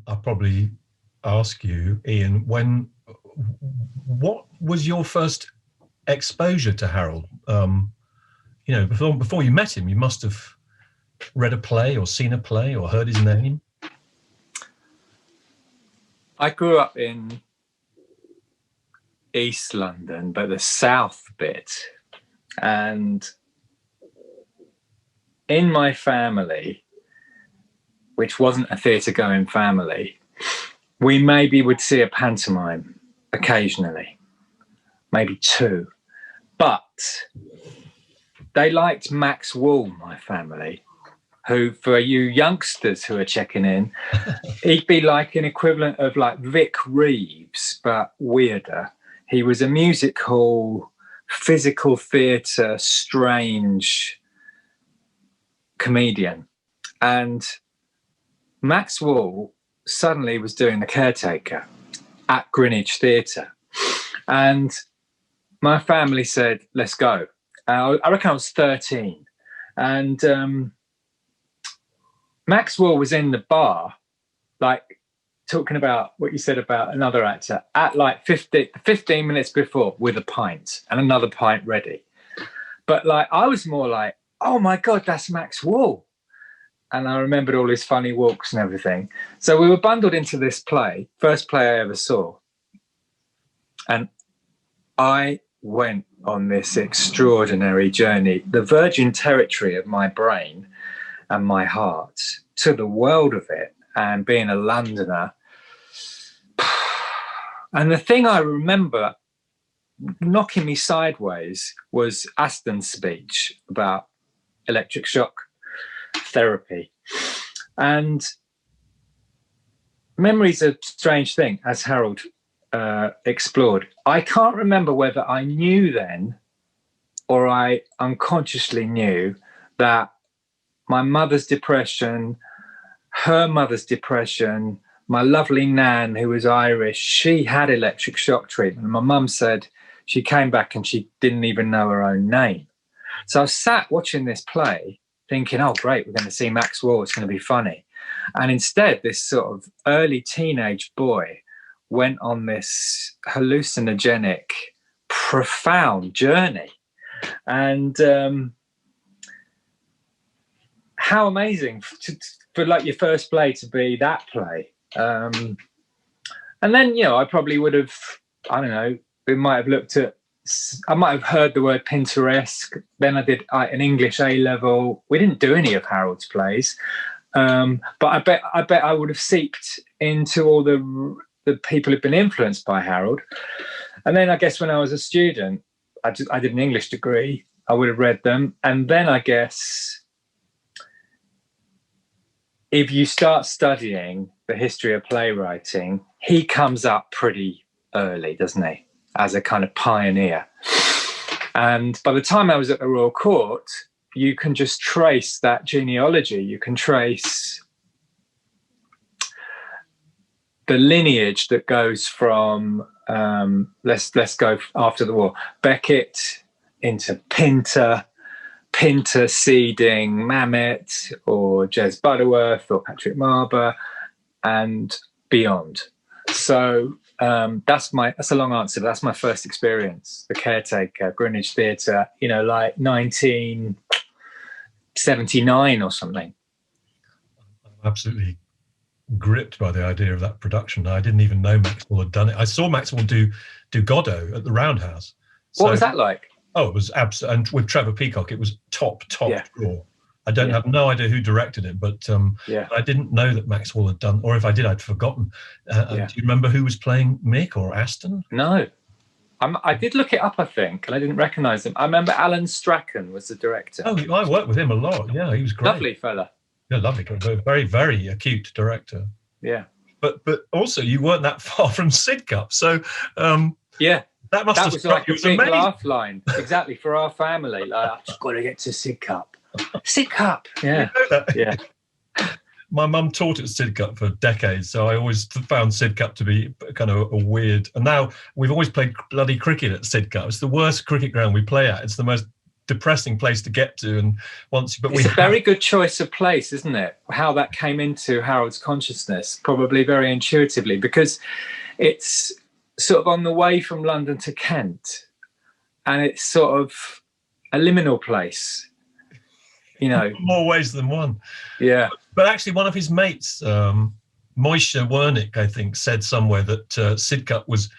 I'll probably ask you, Ian, what was your first exposure to Harold? Before you met him, you must have read a play or seen a play or heard his name. I grew up in East London, but the south bit. And in my family, which wasn't a theatre-going family, we maybe would see a pantomime occasionally, maybe two. But they liked Max Wall, my family, who, for you youngsters who are checking in, he'd be like an equivalent of like Vic Reeves, but weirder. He was a music hall, physical theatre, strange comedian. And Max Wall suddenly was doing The Caretaker at Greenwich Theatre. And my family said, let's go. I reckon I was 13. And Max Wall was in the bar, like talking about what you said about another actor, at like 15 minutes before with a pint and another pint ready. But like I was more like, oh my God, that's Max Wall. And I remembered all his funny walks and everything. So we were bundled into this play, first play I ever saw. And I went on this extraordinary journey, the virgin territory of my brain and my heart, to the world of it, and being a Londoner. And the thing I remember knocking me sideways was Aston's speech about electric shock therapy. And memory's a strange thing, as Harold explored. I can't remember whether I knew then or I unconsciously knew that my mother's depression, her mother's depression, my lovely Nan, who was Irish, she had electric shock treatment. And my mum said she came back and she didn't even know her own name. So I sat watching this play thinking, oh, great, we're going to see Max Wall, it's going to be funny. And instead, this sort of early teenage boy went on this hallucinogenic, profound journey. And how amazing for like your first play to be that play. And then, I probably would have, I don't know, we might have looked at, I might have heard the word Pinteresque. Then I did an English A-level. We didn't do any of Harold's plays. But I bet I would have seeped into all the people who've been influenced by Harold. And then I guess when I was a student, I did an English degree. I would have read them. And then I guess if you start studying the history of playwriting, he comes up pretty early, doesn't he? As a kind of pioneer. And by the time I was at the Royal Court, you can just trace that genealogy. You can trace the lineage that goes from, let's go after the war, Beckett into Pinter seeding Mamet or Jez Butterworth or Patrick Marber and beyond. So that's a long answer. That's my first experience. The Caretaker, Greenwich Theatre, like 1979 or something. I'm absolutely gripped by the idea of that production. I didn't even know Maxwell had done it. I saw Maxwell do Godot at the Roundhouse. What was that like? Oh, it was absolutely, and with Trevor Peacock, it was top Yeah. draw. I have no idea who directed it, but I didn't know that Maxwell had done, or if I did, I'd forgotten. Do you remember who was playing Mick or Aston? No. I did look it up, I think, and I didn't recognise him. I remember Alan Strachan was the director. Oh, I worked with him a lot. Yeah, he was great. Lovely fella. Yeah, lovely. Very, very acute director. Yeah. But also, you weren't that far from Sidcup, so yeah. That was like a big amazing. laugh line, exactly, for our family. Like, I've just got to get to Sidcup. Sidcup, yeah. You know that? Yeah. My mum taught at Sidcup for decades, so I always found Sidcup to be kind of a weird. And now we've always played bloody cricket at Sidcup. It's the worst cricket ground we play at. It's the most depressing place to get to. And it's a very good choice of place, isn't it? How that came into Harold's consciousness, probably very intuitively, because it's sort of on the way from London to Kent, and it's sort of a liminal place, you know. More ways than one. Yeah. But actually, one of his mates, Moishe Wernick, I think, said somewhere that Sidcup was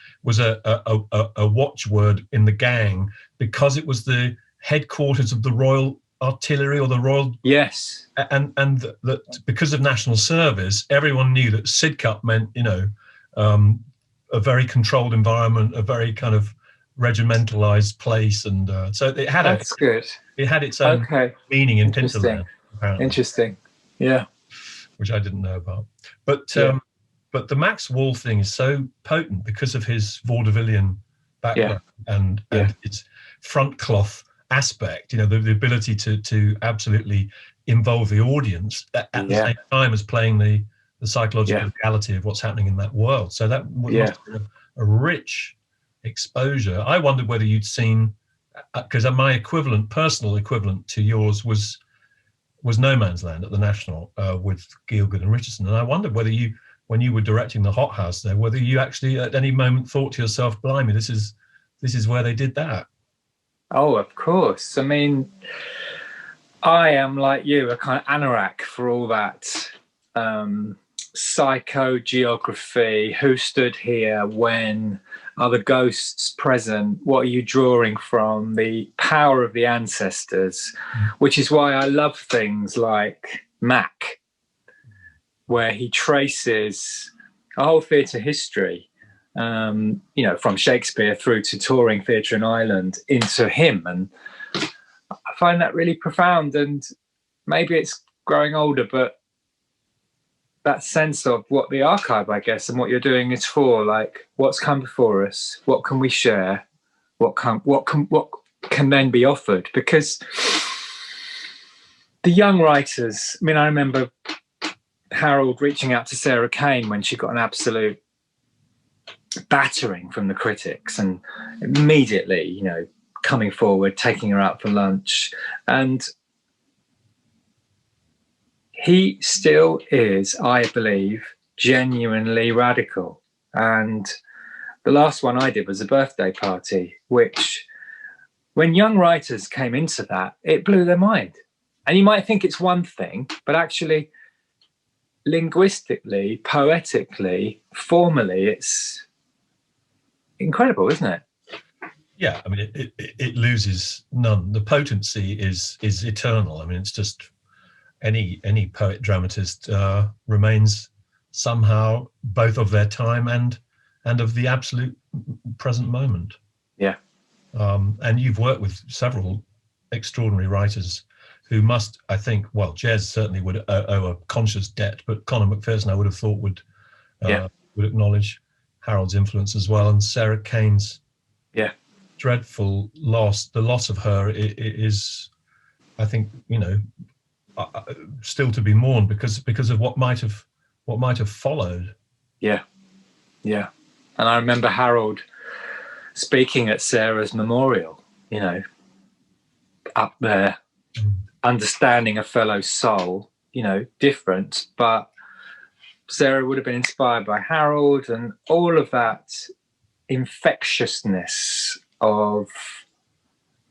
a watchword in the gang because it was the headquarters of the Royal Artillery or the Royal. Yes. And that because of national service, everyone knew that Sidcup meant, you know, a very controlled environment, a very kind of regimentalized place, and so it had good. It had its own meaning in Pinterland, apparently. Interesting, yeah, which I didn't know about. But the Max Wall thing is so potent because of his vaudevillian background and its front cloth aspect. You know, the ability to absolutely involve the audience at the same time as playing the psychological reality of what's happening in that world. So that must have been a rich exposure. I wondered whether you'd seen, because my personal equivalent to yours was No Man's Land at the National with Gielgud and Richardson, and I wondered whether you, when you were directing the Hot House there, whether you actually at any moment thought to yourself, "Blimey, this is where they did that." Oh, of course. I mean, I am like you, a kind of anorak for all that psychogeography. Who stood here when? Are the ghosts present? What are you drawing from? The power of the ancestors, which is why I love things like Mac, where he traces a whole theatre history, you know, from Shakespeare through to touring theatre in Ireland into him. And I find that really profound. And maybe it's growing older, but that sense of what the archive, I guess, and what you're doing is for, like what's come before us, what can we share, what can then be offered, because the young writers, I mean, I remember Harold reaching out to Sarah Kane when she got an absolute battering from the critics, and immediately, you know, coming forward, taking her out for lunch, and he still is, I believe, genuinely radical. And the last one I did was a birthday party, which when young writers came into that, it blew their mind. And you might think it's one thing, but actually linguistically, poetically, formally, it's incredible, isn't it? Yeah, I mean, it loses none. The potency is eternal. I mean, it's just any poet dramatist remains somehow both of their time and of the absolute present moment. Yeah. And you've worked with several extraordinary writers who must, I think, well, Jez certainly would owe a conscious debt, but Conor McPherson, I would have thought, would acknowledge Harold's influence as well, and Sarah Kane's dreadful loss. The loss of her is, I think, you know, still to be mourned because of what might have followed. Yeah. And I remember Harold speaking at Sarah's memorial, you know, up there, understanding a fellow soul, you know, different, but Sarah would have been inspired by Harold, and all of that infectiousness of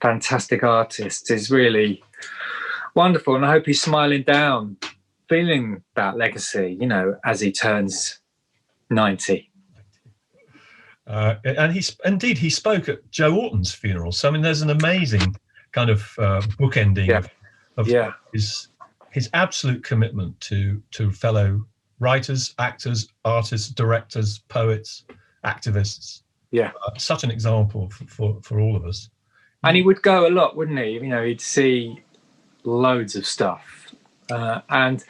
fantastic artists is really wonderful. And I hope he's smiling down, feeling that legacy, you know, as he turns 90. And he spoke at Joe Orton's funeral. So I mean, there's an amazing kind of bookending of his absolute commitment to fellow writers, actors, artists, directors, poets, activists. Yeah, such an example for all of us. And he would go a lot, wouldn't he? You know, he'd see loads of stuff, and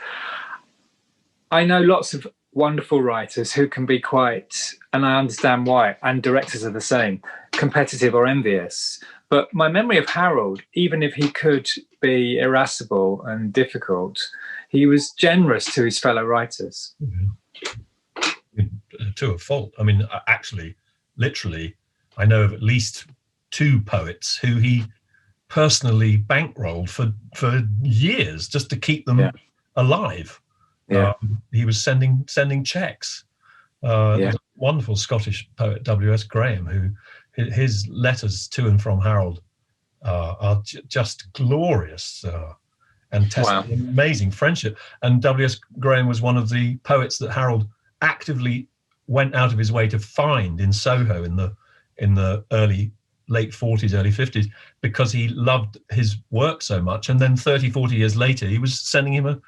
I know lots of wonderful writers who can be quite, and I understand why, and directors are the same, competitive or envious. But my memory of Harold, even if he could be irascible and difficult, he was generous to his fellow writers. Mm-hmm. To a fault. I mean, actually, literally, I know of at least two poets who he personally bankrolled for years just to keep them alive. He was sending checks. There's a wonderful Scottish poet, W.S. Graham, who his letters to and from Harold are just glorious and test an amazing friendship. And W.S. Graham was one of the poets that Harold actively went out of his way to find in Soho in the late 40s, early 50s, because he loved his work so much. And then 30, 40 years later, he was sending him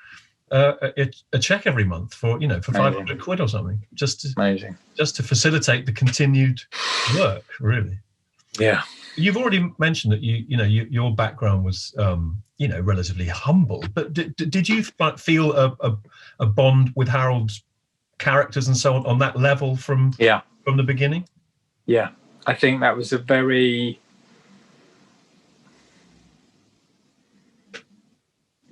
a check every month for 500 quid or something, just to facilitate the continued work, really. Yeah. You've already mentioned that your background was relatively humble, but did you feel a bond with Harold's characters and so on that level from the beginning? Yeah, I think that was a very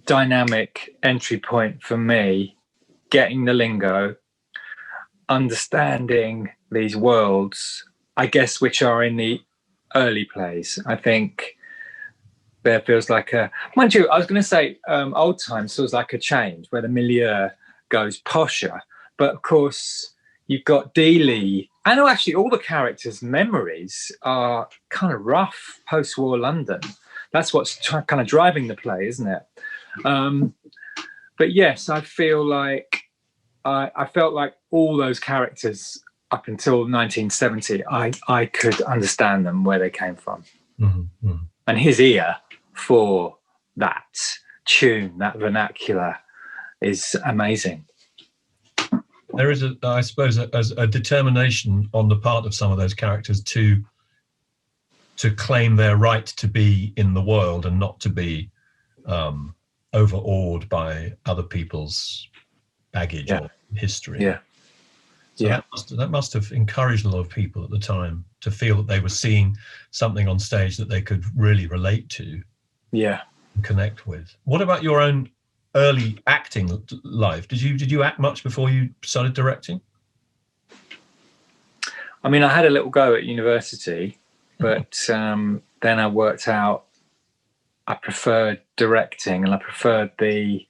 dynamic entry point for me, getting the lingo, understanding these worlds, I guess, which are in the early plays. I think there feels like mind you, I was going to say old times feels like a change where the milieu goes posher, but of course you've got Dealey, and actually all the characters' memories are kind of rough post-war London. That's what's kind of driving the play, isn't it? But yes, I feel like I felt like all those characters up until 1970, I could understand them, where they came from. Mm-hmm. And his ear for that tune, that vernacular, is amazing. There is, I suppose, a determination on the part of some of those characters to claim their right to be in the world and not to be overawed by other people's baggage or history. Yeah. So that must have encouraged a lot of people at the time to feel that they were seeing something on stage that they could really relate to, and connect with. What about your own early acting life? Did you act much before you started directing? I mean, I had a little go at university, but then I worked out I preferred directing, and I preferred the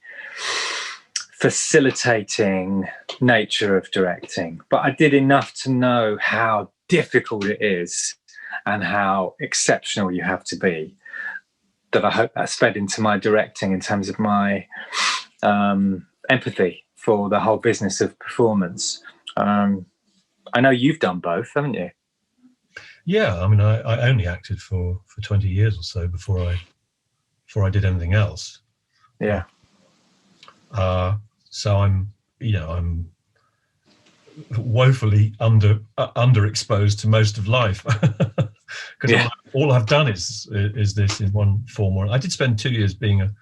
facilitating nature of directing. But I did enough to know how difficult it is and how exceptional you have to be, that I hope that sped into my directing in terms of my empathy for the whole business of performance. I know you've done both, haven't you? Yeah, I mean, I only acted for 20 years or so before I did anything else. Yeah. So I'm woefully underexposed to most of life, because all I've done is this in one form or I did spend 2 years being a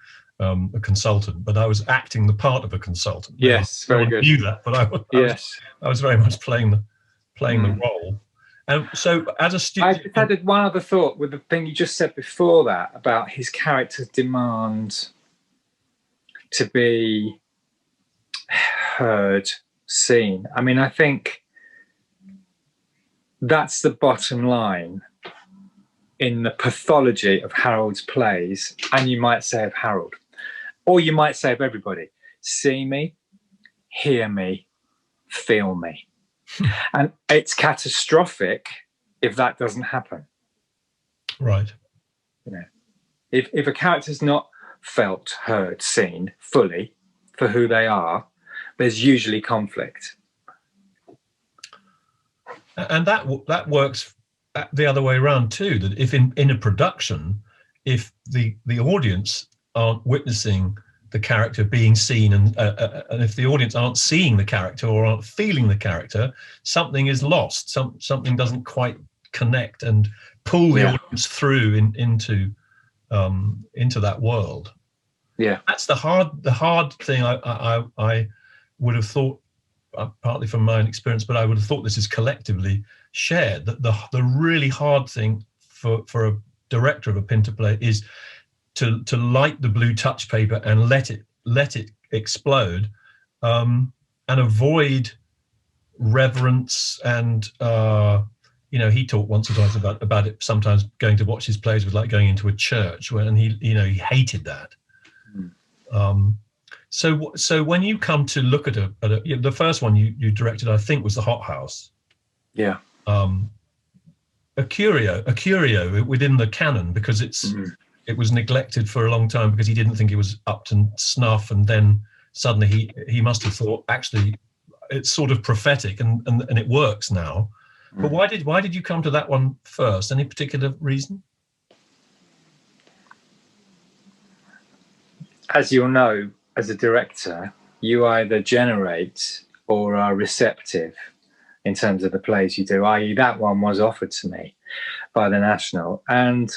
consultant, but I was acting the part of a consultant. Yes, very good. I knew that, but I was very much playing the role. And so, as a student, I added one other thought with the thing you just said before that about his character's demand to be heard, seen. I mean, I think that's the bottom line in the pathology of Harold's plays, and you might say of Harold, or you might say of everybody: see me, hear me, feel me. And it's catastrophic if that doesn't happen. Right. If a character's not felt, heard, seen fully for who they are, there's usually conflict. And that works the other way around too, that if in a production, if the audience aren't witnessing the character being seen, and if the audience aren't seeing the character or aren't feeling the character, something is lost. Something doesn't quite connect and pull the audience through into that world. Yeah, that's the hard thing. I would have thought, partly from my own experience, but I would have thought this is collectively shared, that the really hard thing for a director of a Pinter play is to light the blue touch paper and let it explode, and avoid reverence and he talked once or twice about it. Sometimes going to watch his plays was like going into a church, and he hated that. So when you come to look at the first one you directed, I think, was the Hot House. Yeah. A curio within the canon, because it was neglected for a long time because he didn't think it was up to snuff, and then suddenly he must have thought, actually it's sort of prophetic and it works now. But why did you come to that one first? Any particular reason? As you'll know, as a director, you either generate or are receptive in terms of the plays you do, i.e. that one was offered to me by the National, and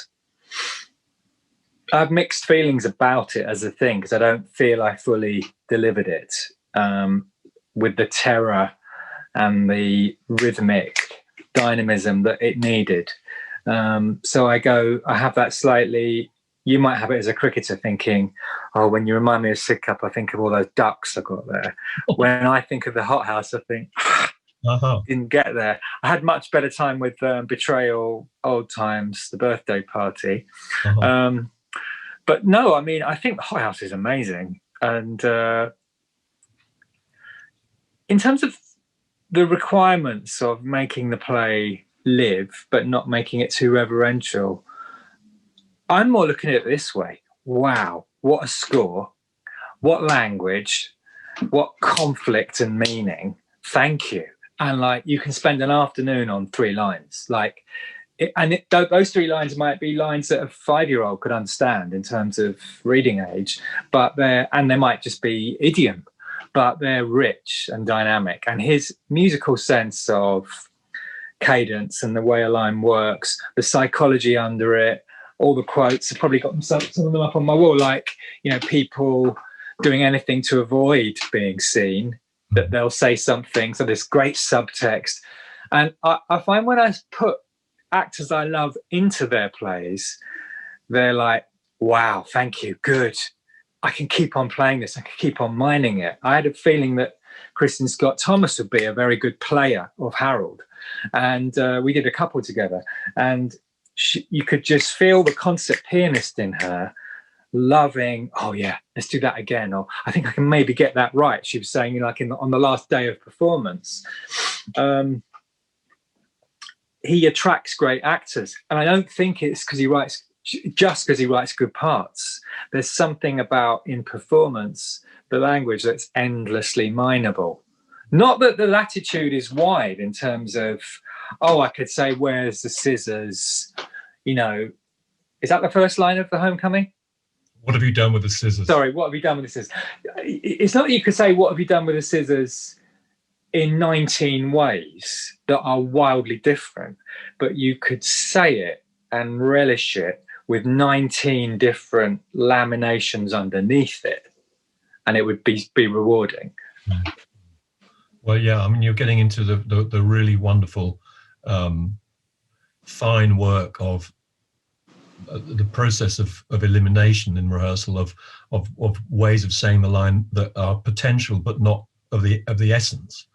I have mixed feelings about it as a thing, because I don't feel I fully delivered it with the terror and the rhythmic dynamism that it needed. So I have that slightly, you might have it as a cricketer thinking, oh, when you remind me of Sidcup, I think of all those ducks I got there. When I think of the Hot House, I think, didn't get there. I had much better time with Betrayal, Old Times, The Birthday Party. But no, I mean, I think the Hot House is amazing. And in terms of the requirements of making the play live, but not making it too reverential, I'm more looking at it this way. Wow, what a score, what language, what conflict and meaning. Thank you. And like, you can spend an afternoon on 3 lines. Like, those 3 lines might be lines that a 5-year-old could understand in terms of reading age, but they might just be idiom, but they're rich and dynamic. And his musical sense of cadence and the way a line works, the psychology under it, all the quotes, I've probably got some of them up on my wall, like, people doing anything to avoid being seen, that they'll say something. So this great subtext. And I find when I put actors I love into their plays, they're like, wow, thank you, good. I can keep on playing this. I can keep on mining it. I had a feeling that Kristen Scott Thomas would be a very good player of Harold. And we did a couple together. And you could just feel the concert pianist in her loving, oh yeah, let's do that again. Or I think I can maybe get that right. She was saying, like, on the last day of performance. He attracts great actors. And I don't think it's because he writes good parts. There's something about, in performance, the language that's endlessly mineable. Not that the latitude is wide in terms of, oh, I could say, where's the scissors? Is that the first line of The Homecoming? What have you done with the scissors? Sorry, what have you done with the scissors? It's not that you could say, what have you done with the scissors in 19 ways that are wildly different, but you could say it and relish it with 19 different laminations underneath it, and it would be rewarding. Well, yeah, I mean, you're getting into the really wonderful, fine work of the process of elimination in rehearsal of ways of saying the line that are potential but not of the essence.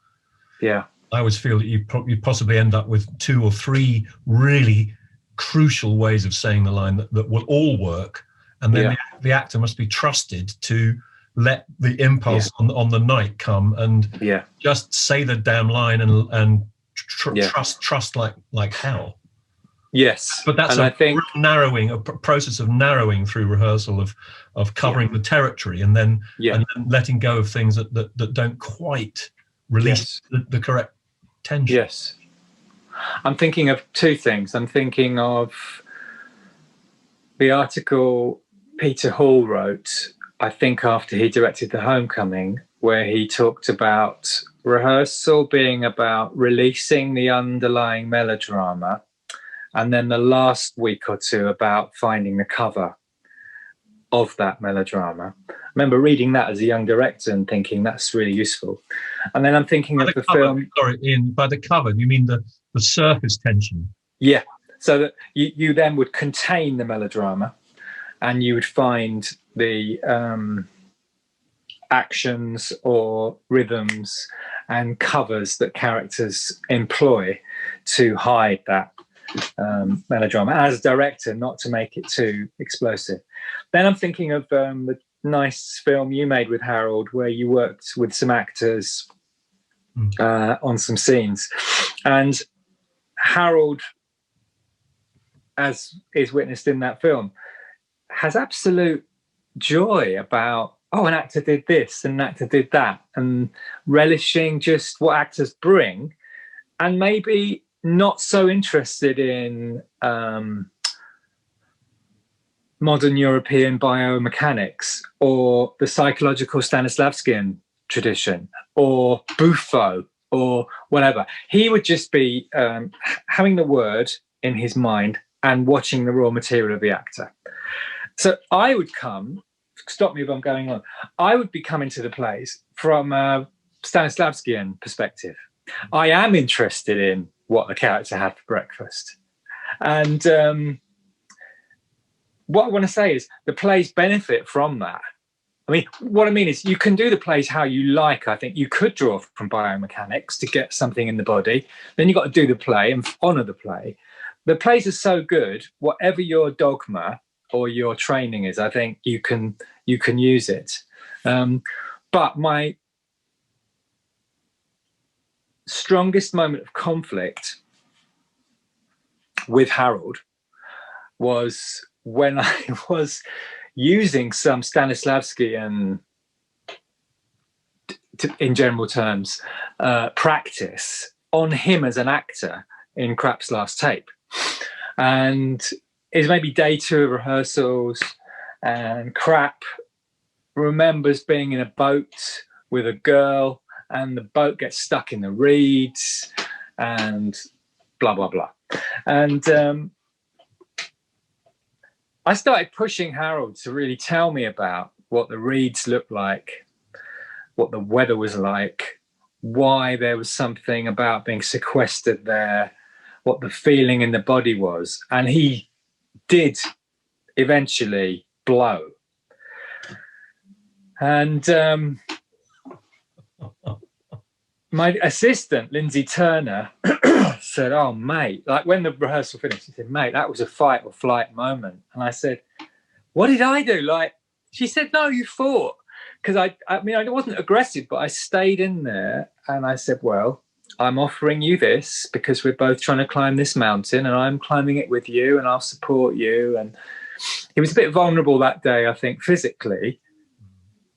Yeah, I always feel that you possibly end up with 2 or 3 really crucial ways of saying the line that will all work, and then the actor must be trusted to let the impulse on the night come and just say the damn line and trust like hell. Yes, but that's a process of narrowing through rehearsal of covering the territory and then letting go of things that don't quite release the correct tension. Yes. I'm thinking of 2 things. I'm thinking of the article Peter Hall wrote, I think after he directed The Homecoming, where he talked about rehearsal being about releasing the underlying melodrama, and then the last week or 2 about finding the cover of that melodrama. I remember reading that as a young director and thinking that's really useful. And then I'm thinking of the film. Sorry, Ian, by the cover, you mean the surface tension? Yeah, so that you then would contain the melodrama, and you would find the actions or rhythms and covers that characters employ to hide that melodrama. As a director, not to make it too explosive. Then I'm thinking of the nice film you made with Harold, where you worked with some actors on some scenes. And Harold, as is witnessed in that film, has absolute joy about, oh, an actor did this and an actor did that, and relishing just what actors bring, and maybe not so interested in modern European biomechanics or the psychological Stanislavskian tradition or Buffo or whatever. He would just be having the word in his mind and watching the raw material of the actor. So I would come, stop me if I'm going on, I would be coming to the plays from a Stanislavskian perspective. I am interested in what the character had for breakfast. And what I want to say is the plays benefit from that. I mean, what I mean is you can do the plays how you like. I think you could draw from biomechanics to get something in the body. Then you've got to do the play and honour the play. The plays are so good, whatever your dogma or your training is, I think you can use it. But my strongest moment of conflict with Harold was when I was using some Stanislavskian, in general terms, practice on him as an actor in Krapp's last tape. And it's maybe day 2 of rehearsals, and Krapp remembers being in a boat with a girl, and the boat gets stuck in the reeds, and blah, blah, blah. And I started pushing Harold to really tell me about what the reeds looked like, what the weather was like, why there was something about being sequestered there, what the feeling in the body was. And he did eventually blow. And my assistant, Lindsay Turner, said, "Oh, mate," like when the rehearsal finished, she said, "Mate, that was a fight or flight moment." And I said, "What did I do?" Like, she said, "No, you fought." Because I mean, I wasn't aggressive, but I stayed in there and I said, "Well, I'm offering you this because we're both trying to climb this mountain, and I'm climbing it with you, and I'll support you." And he was a bit vulnerable that day, I think, physically.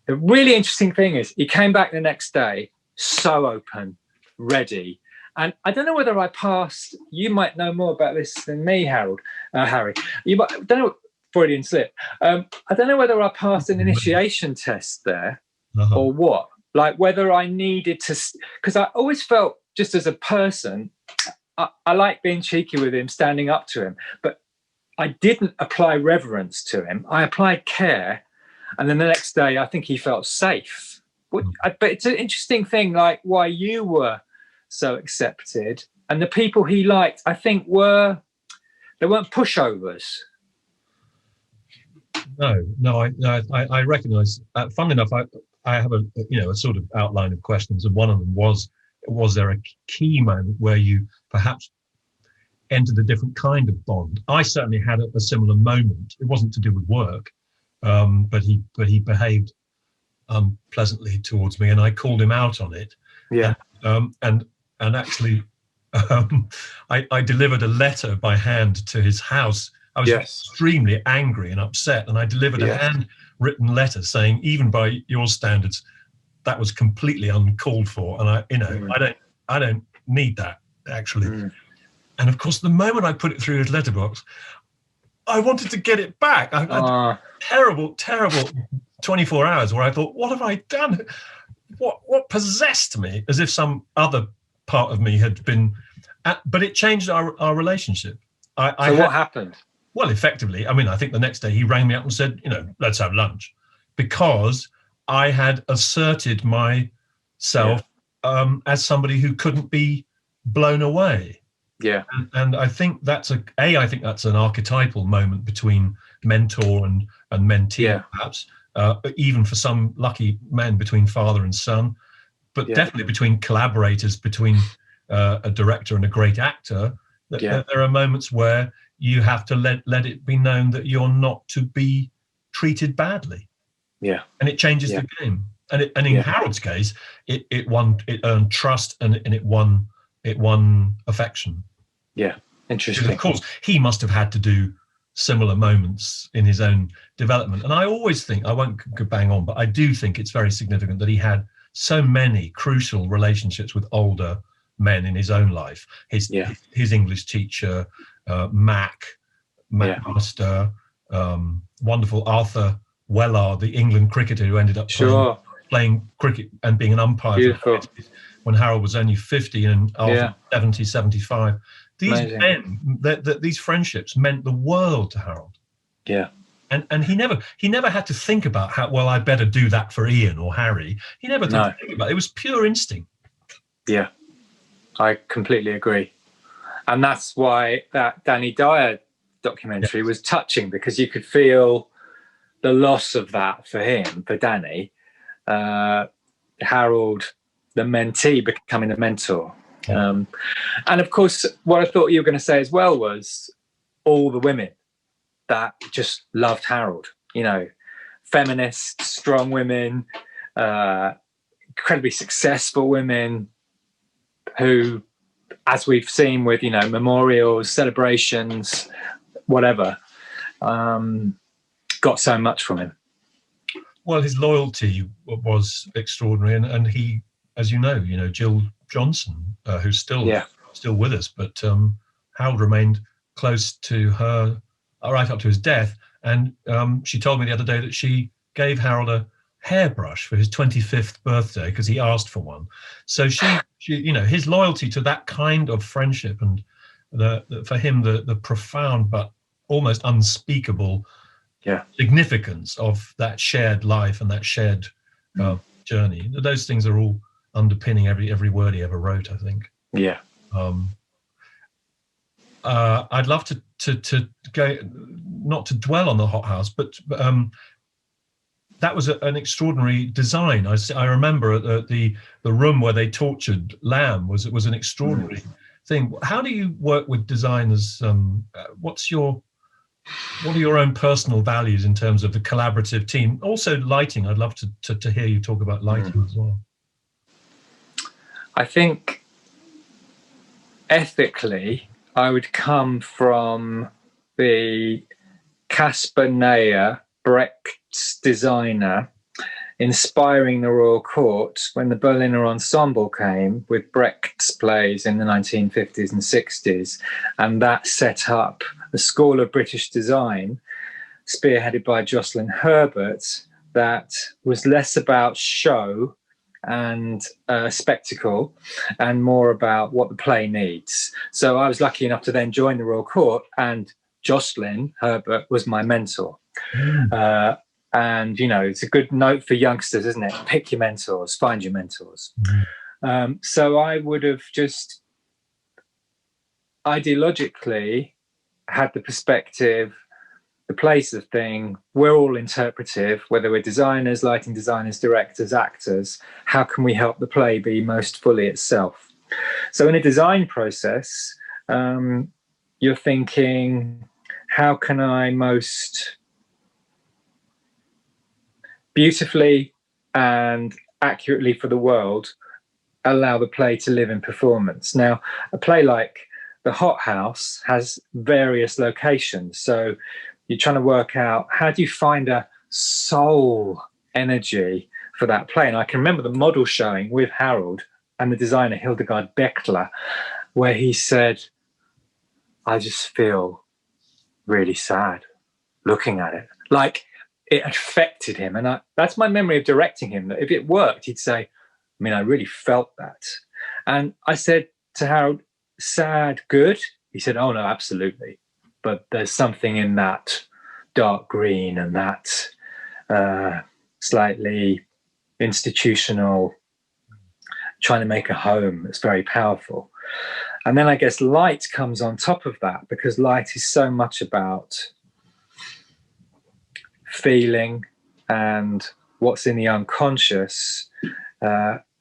The really interesting thing is he came back the next day so open, ready. And I don't know whether I passed, you might know more about this than me, Harry. I don't know, Freudian slip. I don't know whether I passed an initiation test there or what. Like whether I needed to, because I always felt just as a person, I like being cheeky with him, standing up to him, but I didn't apply reverence to him. I applied care. And then the next day, I think he felt safe. But it's an interesting thing, like why you were so accepted. And the people he liked, I think, they weren't pushovers. No, I recognise. Funnily enough, I have a sort of outline of questions, and one of them was there a key moment where you perhaps entered a different kind of bond? I certainly had a similar moment. It wasn't to do with work, but he behaved unpleasantly towards me, and I called him out on it. Yeah. And actually, I delivered a letter by hand to his house. I was extremely angry and upset, and I delivered a handwritten letter saying, even by your standards, that was completely uncalled for, and I don't need that actually. And of course, the moment I put it through his letterbox, I wanted to get it back. I had terrible 24 hours where I thought, what have I done? What possessed me? As if some other part of me had been, but it changed our relationship. What happened? Well, effectively, I mean, I think the next day he rang me up and said, let's have lunch, because I had asserted myself as somebody who couldn't be blown away. Yeah. And I think that's I think that's an archetypal moment between mentor and mentee, perhaps, even for some lucky men between father and son, but definitely between collaborators, between a director and a great actor, that there are moments where you have to let it be known that you're not to be treated badly. Yeah. And it changes the game. And in Harold's case, it earned trust and it won affection. Yeah. Interesting. Because of course, he must have had to do similar moments in his own development. And I always think, I won't bang on, but I do think it's very significant that he had so many crucial relationships with older men in his own life. His English teacher, Mac Master, wonderful Arthur Wellard, the England cricketer who ended up playing cricket and being an umpire when Harold was only 50 and Arthur 70, 75. These men, these friendships meant the world to Harold. Yeah. And he never had to think about how, well, I better do that for Ian or Harry. He never had to think about it. It was pure instinct. Yeah, I completely agree. And that's why that Danny Dyer documentary was touching, because you could feel the loss of that for him, for Danny. Harold, the mentee, becoming the mentor. And of course, what I thought you were going to say as well was all the women that just loved Harold, you know, feminists, strong women, incredibly successful women who, as we've seen with, you know, memorials, celebrations, whatever, got so much from him. Well, his loyalty was extraordinary. And he, as you know, Jill Johnson, who's still with us, but Harold remained close to her right up to his death. And she told me the other day that she gave Harold a hairbrush for his 25th birthday because he asked for one. So she, his loyalty to that kind of friendship and for him, the profound but almost unspeakable significance of that shared life and that shared journey. Those things are all underpinning every word he ever wrote, I think. Yeah. I'd love to go, not to dwell on the hothouse, but that was an extraordinary design. I remember the room where they tortured Lamb was an extraordinary thing. How do you work with designers? What are your own personal values in terms of the collaborative team? Also lighting. I'd love to hear you talk about lighting as well. I think ethically, I would come from the Caspar Neyer, Brecht's designer, inspiring the Royal Court when the Berliner Ensemble came with Brecht's plays in the 1950s and 60s. And that set up the School of British Design, spearheaded by Jocelyn Herbert, that was less about show and spectacle and more about what the play needs. So I was lucky enough to then join the Royal Court, and Jocelyn Herbert was my mentor. And, it's a good note for youngsters, isn't it? Pick your mentors, find your mentors. So I would have just ideologically had the perspective, the place of thing, we're all interpretive, whether we're designers, lighting designers, directors, actors. How can we help the play be most fully itself? So in a design process, you're thinking, how can I most beautifully and accurately for the world allow the play to live in performance? Now, a play like The Hothouse has various locations. So you're trying to work out, how do you find a soul energy for that play? And I can remember the model showing with Harold and the designer Hildegard Bechtler, where he said, I just feel really sad looking at it. Like, it affected him. And that's my memory of directing him, that if it worked, he'd say, I really felt that. And I said to Harold, sad, good? He said, oh, no, absolutely. But there's something in that dark green and that slightly institutional, trying to make a home, that's very powerful. And then I guess light comes on top of that, because light is so much about feeling and what's in the unconscious,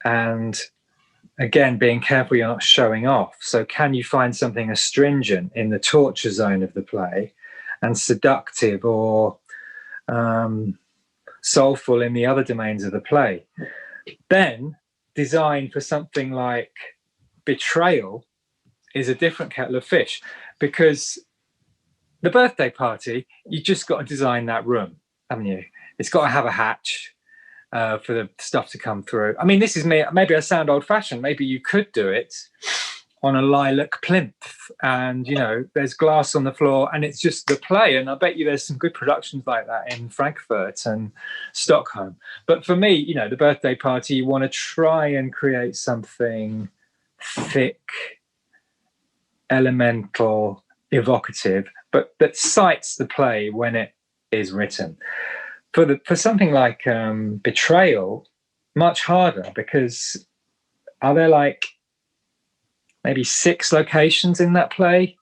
and again, being careful you're not showing off. So can you find something astringent in the torture zone of the play and seductive or soulful in the other domains of the play? Then design for something like Betrayal is a different kettle of fish, because the birthday party, you just got to design that room, haven't you? It's got to have a hatch for the stuff to come through. I mean, this is me. Maybe I sound old-fashioned. Maybe you could do it on a lilac plinth, and there's glass on the floor, and it's just the play. And I bet you there's some good productions like that in Frankfurt and Stockholm. But for me, the birthday party, you want to try and create something thick, elemental, evocative, but that cites the play when it is written. For something like Betrayal, much harder, because are there like maybe 6 locations in that play?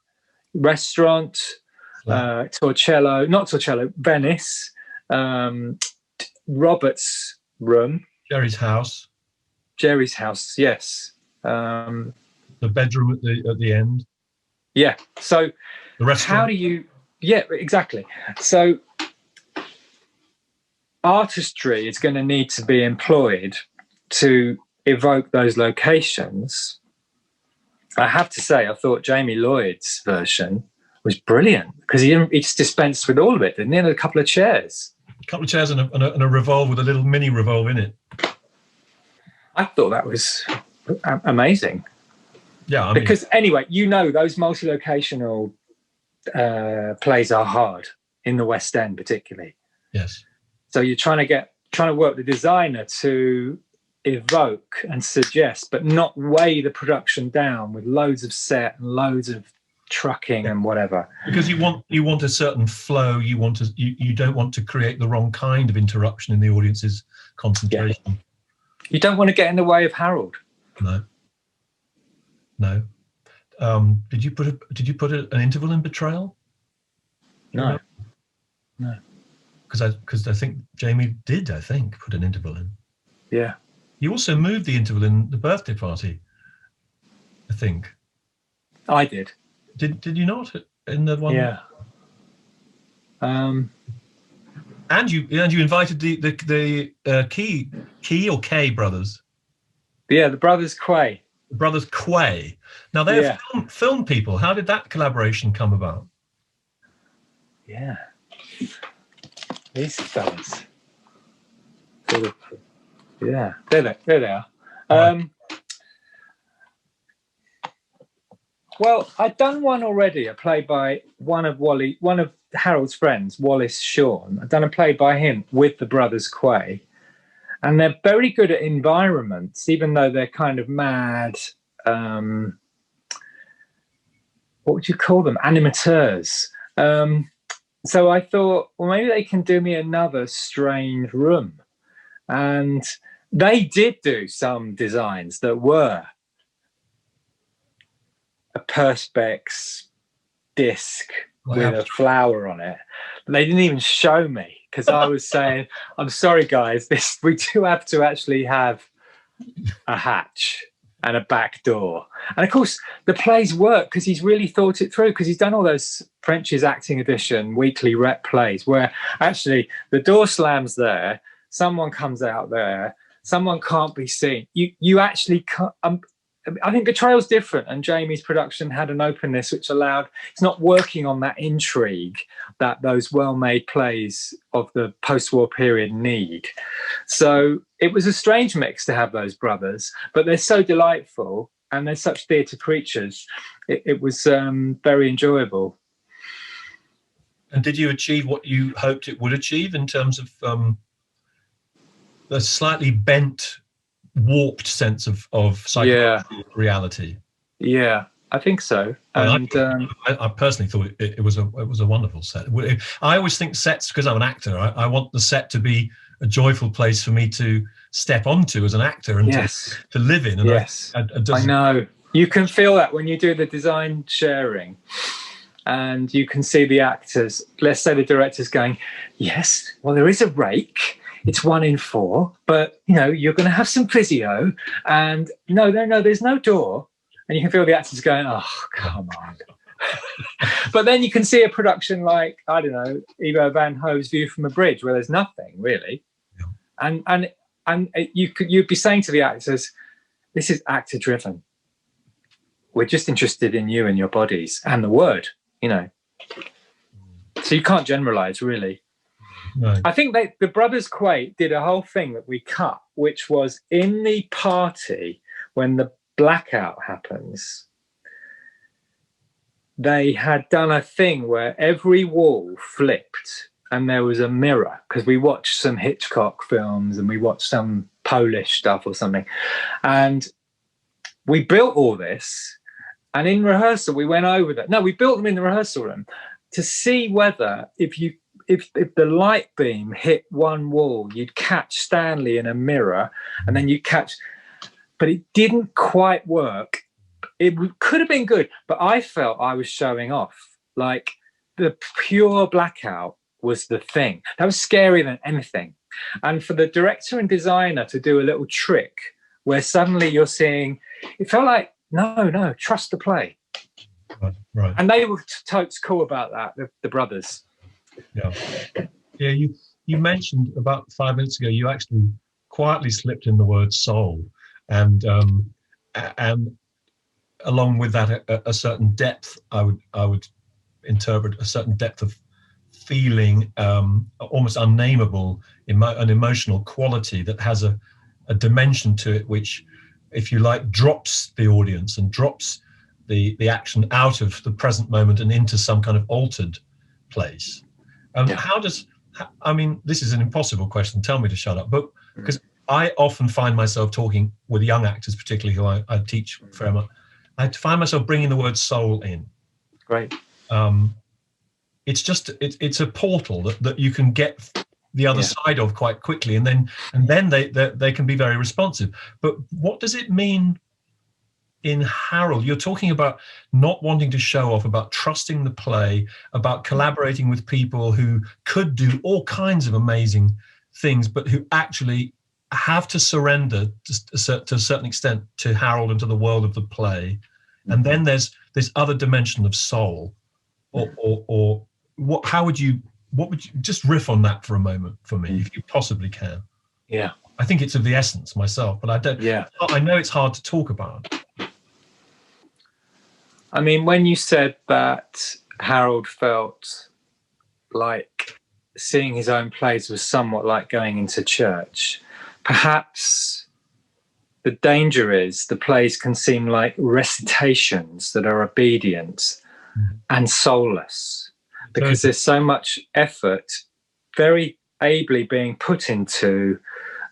Restaurant, Venice, Robert's room, Jerry's house, yes. The bedroom at the end. Yeah. So the restaurant. How do you? Yeah, exactly. So artistry is going to need to be employed to evoke those locations. I have to say, I thought Jamie Lloyd's version was brilliant, because he just dispensed with all of it, didn't he? And a couple of chairs. A couple of chairs and a revolve with a little mini revolve in it. I thought that was amazing. Yeah, because anyway, those multi-locational plays are hard in the West End, particularly. Yes. So you're trying to work the designer to evoke and suggest, but not weigh the production down with loads of set and loads of trucking and whatever. Because you want a certain flow. You don't want to create the wrong kind of interruption in the audience's concentration. Yeah. You don't want to get in the way of Harold. No. Did you put an interval in Betrayal? No. Because I think Jamie did. Put an interval in. Yeah. You also moved the interval in the birthday party, I think. I did. Did you not in the one? Yeah. And you invited the Key or K brothers. Yeah, the brothers Quay. The brothers Quay. Now they're film people. How did that collaboration come about? Yeah. These fellas. Yeah, there they are. Well, I'd done one already, a play by one of Harold's friends, Wallace Shawn. I'd done a play by him with the brothers Quay. And they're very good at environments, even though they're kind of mad, what would you call them? Animateurs. So I thought, well, maybe they can do me another strange room. And they did do some designs that were a perspex disc with a flower on it. But they didn't even show me, because I was saying, I'm sorry, guys, we do have to actually have a hatch and a back door. And of course, the plays work because he's really thought it through, because he's done all those French's Acting Edition weekly rep plays where actually the door slams there, someone comes out there, someone can't be seen. You actually can't. I think Betrayal's different, and Jamie's production had an openness which allowed, it's not working on that intrigue that those well-made plays of the post-war period need. So it was a strange mix to have those brothers, but they're so delightful and they're such theatre creatures. It was very enjoyable. And did you achieve what you hoped it would achieve in terms of a slightly bent, warped sense of psychological reality? Yeah, I think so. And I personally thought it was a wonderful set. I always think sets, because I'm an actor, I want the set to be a joyful place for me to step onto as an actor and to live in. And I know. You can feel that when you do the design sharing, and you can see the actors, let's say the director's going, yes, well, there is a rake. it's 1 in 4, but you know, you're going to have some physio, and no, there's no door, and you can feel the actors going, oh, come on. But then you can see a production like, I don't know, Ivo Van Hove's View from a Bridge, where there's nothing really, and you'd be saying to the actors, this is actor driven. We're just interested in you and your bodies and the word, you know. So you can't generalize, really. No. I think the brothers Quaid did a whole thing that we cut, which was in the party when the blackout happens. They had done a thing where every wall flipped and there was a mirror, because we watched some Hitchcock films and we watched some Polish stuff or something. And we built all this, and in rehearsal we went over that. No, we built them in the rehearsal room to see whether if the light beam hit one wall, you'd catch Stanley in a mirror, and then you'd catch, but it didn't quite work. It could have been good, but I felt I was showing off. Like, the pure blackout was the thing. That was scarier than anything. And for the director and designer to do a little trick where suddenly you're seeing, it felt like, no, trust the play. Right. And they were totes cool about that, the brothers. Yeah. You mentioned about 5 minutes ago, you actually quietly slipped in the word soul, and along with that a certain depth. I would interpret a certain depth of feeling, almost unnameable, an emotional quality that has a dimension to it, which, if you like, drops the audience and drops the action out of the present moment and into some kind of altered place. I mean, this is an impossible question, tell me to shut up, but because I often find myself talking with young actors, particularly who I teach a fair amount, I find myself bringing the word soul in. Great. It's just, it's a portal that you can get the other side of quite quickly, and then they can be very responsive. But what does it mean in Harold? You're talking about not wanting to show off, about trusting the play, about collaborating with people who could do all kinds of amazing things, but who actually have to surrender to a certain extent to Harold and to the world of the play. And then there's this other dimension of soul, or what? What would you just riff on that for a moment for me, if you possibly can? Yeah, I think it's of the essence myself, but I don't. Yeah, I know it's hard to talk about. I mean, when you said that Harold felt like seeing his own plays was somewhat like going into church, perhaps the danger is the plays can seem like recitations that are obedient and soulless, because there's so much effort very ably being put into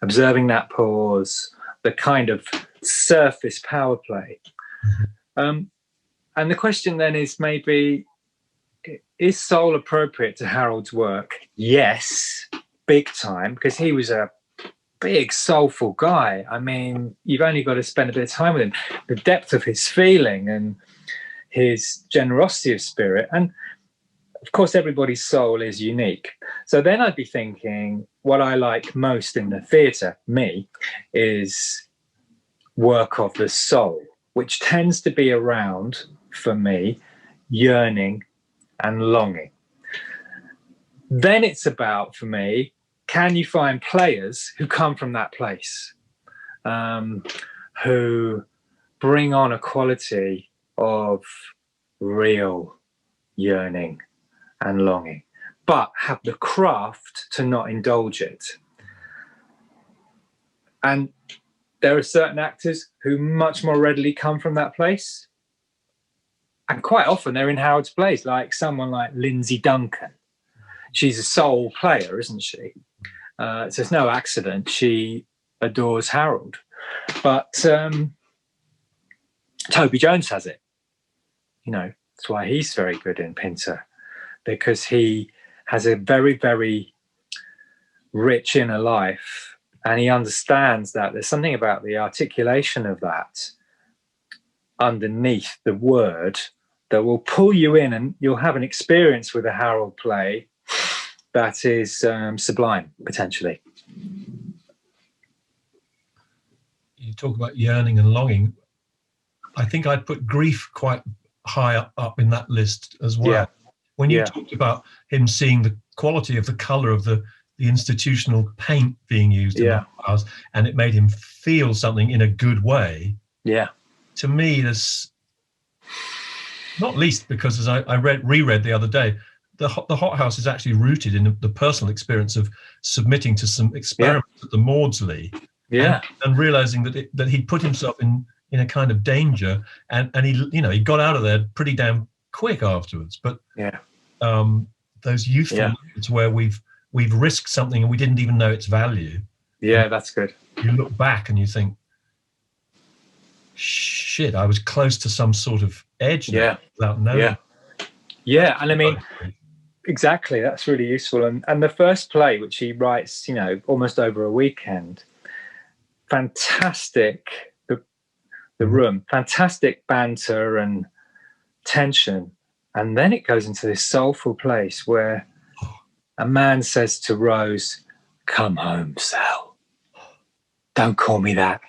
observing that pause, the kind of surface power play. And the question then is, maybe, is soul appropriate to Harold's work? Yes, big time, because he was a big soulful guy. I mean, you've only got to spend a bit of time with him. The depth of his feeling and his generosity of spirit. And of course, everybody's soul is unique. So then I'd be thinking, what I like most in the theatre, is work of the soul, which tends to be around, for me, yearning and longing. Then it's about, for me, can you find players who come from that place, who bring on a quality of real yearning and longing, but have the craft to not indulge it. And there are certain actors who much more readily come from that place. And quite often they're in Harold's plays, like someone like Lindsay Duncan. She's a soul player, isn't she? So it's no accident she adores Harold. But Toby Jones has it. You know, that's why he's very good in Pinter, because he has a very, very rich inner life, and he understands that there's something about the articulation of that underneath the word that will pull you in, and you'll have an experience with a Harold play that is sublime, potentially. talk about yearning and longing, I think I'd put grief quite high up in that list as well. Yeah. When you talked about him seeing the quality of the color of the institutional paint being used in the house, and it made him feel something in a good way. Yeah. To me, there's not least because, as I reread the other day, the Hot House is actually rooted in the personal experience of submitting to some experiments at the Maudsley, and realizing that he'd put himself in a kind of danger, and he got out of there pretty damn quick afterwards. But those youthful moments where we've risked something and we didn't even know its value. Yeah, that's good. You look back and you think, shit, I was close to some sort of edge there without knowing. Yeah, and I mean, exactly, that's really useful. And the first play, which he writes, almost over a weekend, fantastic, the room, fantastic banter and tension. And then it goes into this soulful place where a man says to Rose, "Come home, Sal. Don't call me that."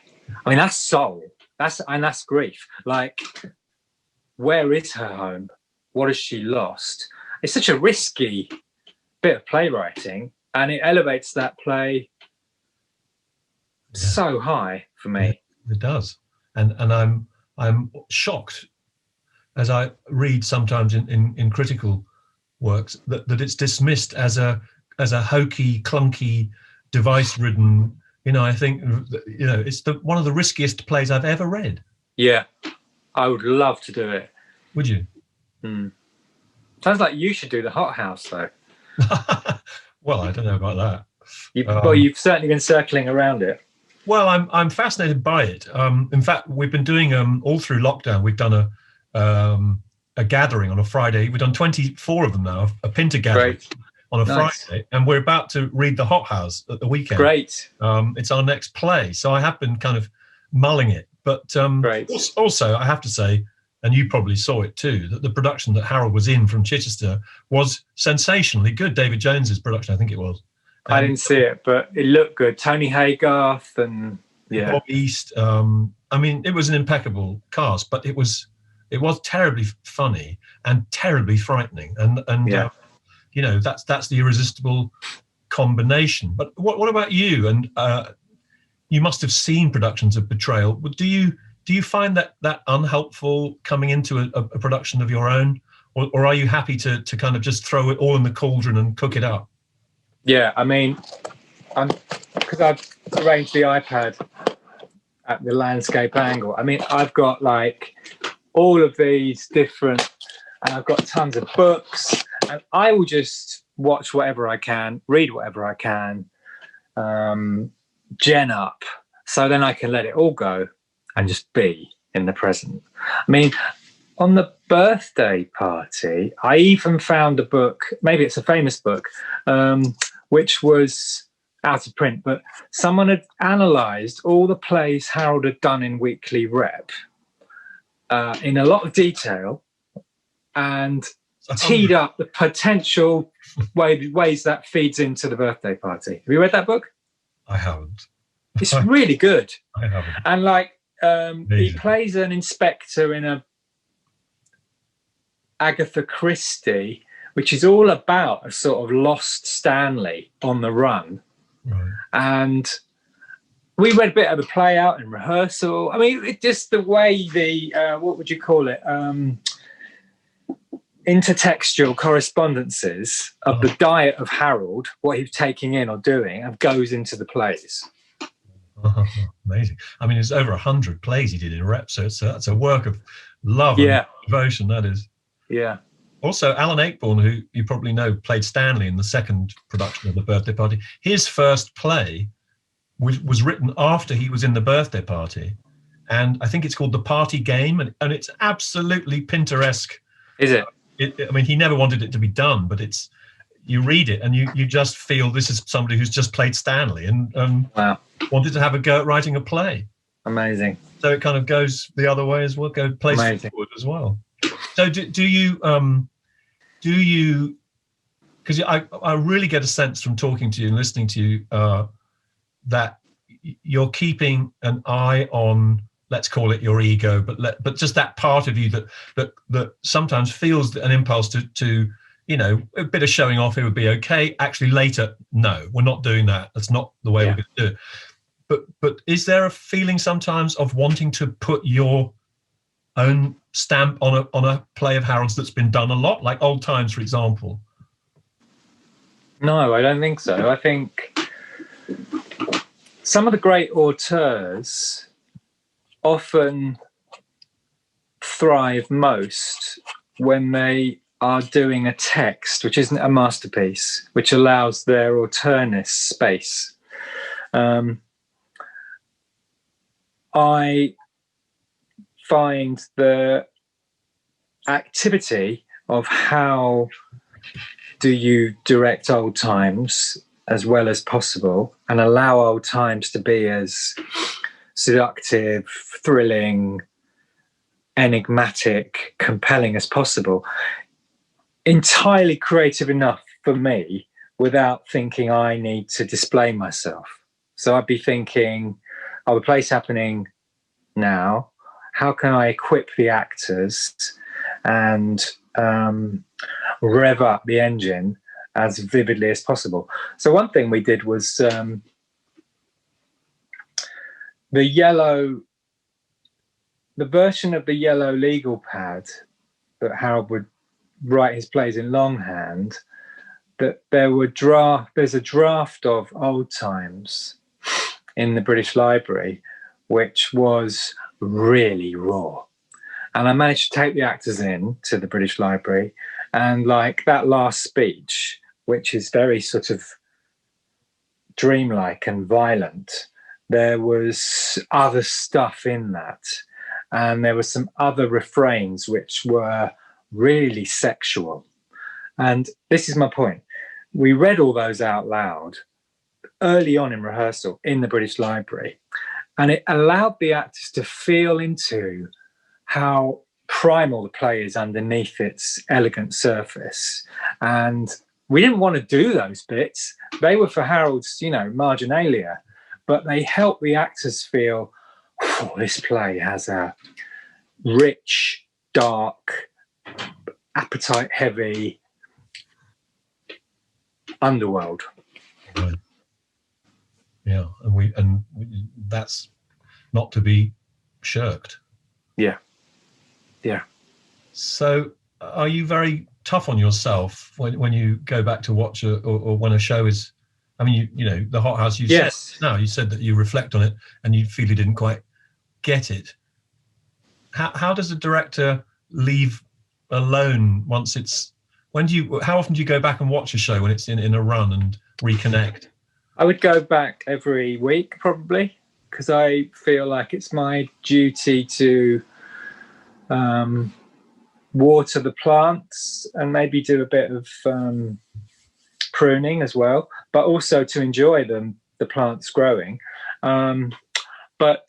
I mean, that's soul. That's grief. Like, where is her home? What has she lost? It's such a risky bit of playwriting, and it elevates that play so high for me. It does. And I'm shocked as I read sometimes in critical works that it's dismissed as a hokey, clunky, device-ridden. I think it's one of the riskiest plays I've ever read. Yeah, I would love to do it. Would you? Sounds like you should do the Hot House, though. Well, I don't know about that. You've certainly been circling around it. Well, I'm fascinated by it. In fact, we've been doing all through lockdown. We've done a gathering on a Friday. We've done 24 of them now. A Pinter gathering. Great. On a Friday, and we're about to read the Hot House at the weekend. Great. It's our next play, so I have been kind of mulling it. But also, I have to say, and you probably saw it too, that the production that Harold was in from Chichester was sensationally good. David Jones's production, I think it was. I didn't see it, but it looked good. Tony Haygarth and Bob East. I mean, it was an impeccable cast, but it was terribly funny and terribly frightening, and that's the irresistible combination. But what about you? And you must have seen productions of betrayal. Do you find that unhelpful coming into a production of your own, or are you happy to kind of just throw it all in the cauldron and cook it up? Yeah, I mean, because I've arranged the iPad at the landscape angle. I mean, I've got like all of these different, and I've got tons of books. And I will just watch whatever I can, read whatever I can, gen up, so then I can let it all go and just be in the present. I mean, on the birthday party, I even found a book, maybe it's a famous book, which was out of print, but someone had analysed all the plays Harold had done in weekly rep in a lot of detail, and teed up the potential ways that feeds into the birthday party. Have you read that book? I haven't. It's really good. I haven't. And like he plays an inspector in a Agatha Christie, which is all about a sort of lost Stanley on the run. Right. And we read a bit of the play out in rehearsal. I mean, it just the way the what would you call it? Intertextual correspondences of the diet of Harold, what he was taking in or doing, and goes into the plays. Amazing. I mean, it's over 100 plays he did in rep, so that's a work of love and devotion, that is. Yeah. Also, Alan Ayckbourn, who you probably know, played Stanley in the second production of The Birthday Party. His first play was written after he was in The Birthday Party, and I think it's called The Party Game, and it's absolutely Pinteresque. Is it? I mean, he never wanted it to be done, but you read it and you just feel this is somebody who's just played Stanley and wanted to have a go at writing a play. Amazing. So it kind of goes the other way as well, plays forward as well. So do you, because I really get a sense from talking to you and listening to you that you're keeping an eye on, let's call it your ego, but just that part of you that sometimes feels an impulse to a bit of showing off, it would be okay. Actually, later, no, we're not doing that. That's not the way we're going to do it. But is there a feeling sometimes of wanting to put your own stamp on a play of Harold's that's been done a lot, like Old Times, for example? No, I don't think so. I think some of the great auteurs often thrive most when they are doing a text which isn't a masterpiece, which allows their auteurness space. I find the activity of how do you direct Old Times as well as possible and allow Old Times to be as seductive, thrilling, enigmatic, compelling as possible, entirely creative enough for me without thinking I need to display myself. So I'd be thinking, the play's happening now. How can I equip the actors and rev up the engine as vividly as possible? So one thing we did was the version of the yellow legal pad that Harold would write his plays in longhand, that there's a draft of Old Times in the British Library, which was really raw. And I managed to take the actors in to the British Library, and like that last speech, which is very sort of dreamlike and violent, there was other stuff in that. And there were some other refrains which were really sexual. And this is my point. We read all those out loud early on in rehearsal in the British Library, and it allowed the actors to feel into how primal the play is underneath its elegant surface. And we didn't want to do those bits. They were for Harold's, marginalia, but they helped the actors feel, oh, this play has a rich, dark, appetite-heavy underworld. Right. Yeah, and that's not to be shirked. Yeah. So, are you very tough on yourself when you go back to watch or when a show is? I mean, the Hot House. You said that you reflect on it and you feel you didn't quite get it. How does a director leave alone once it's? How often do you go back and watch a show when it's in a run and reconnect? I would go back every week probably, because I feel like it's my duty to water the plants and maybe do a bit of pruning as well, but also to enjoy the plants growing. But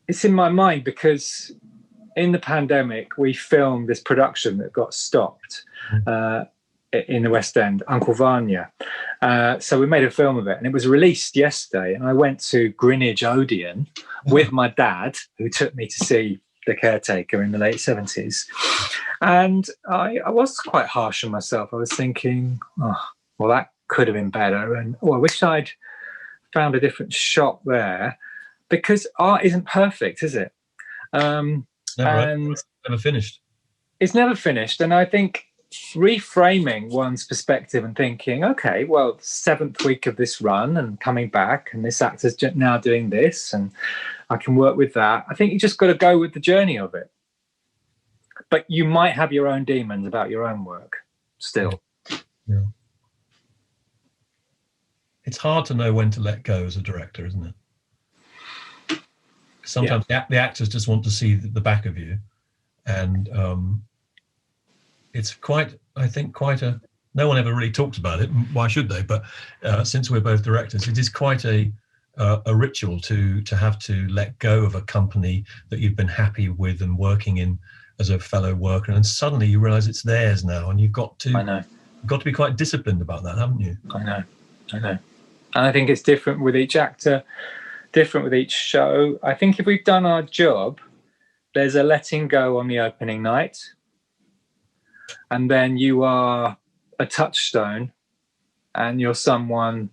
it's in my mind because in the pandemic, we filmed this production that got stopped in the West End, Uncle Vanya. So we made a film of it, and it was released yesterday. And I went to Greenwich Odeon with my dad, who took me to see The Caretaker in the late 70s. And I was quite harsh on myself. I was thinking, well, that could have been better. And I wish I'd found a different shot there, because art isn't perfect, is it? Never finished. It's never finished. And I think reframing one's perspective and thinking, okay, well, 7th week of this run and coming back, and this actor's now doing this, and I can work with that. I think you just got to go with the journey of it. But you might have your own demons about your own work still. Yeah. It's hard to know when to let go as a director, isn't it? Sometimes the actors just want to see the back of you, and it's quite a. No one ever really talks about it. Why should they? But since we're both directors, it is quite a ritual to have to let go of a company that you've been happy with and working in as a fellow worker, and suddenly you realise it's theirs now, and you've got to. I know. You've got to be quite disciplined about that, haven't you? I know. And I think it's different with each actor, different with each show. I think if we've done our job, there's a letting go on the opening night, and then you are a touchstone, and you're someone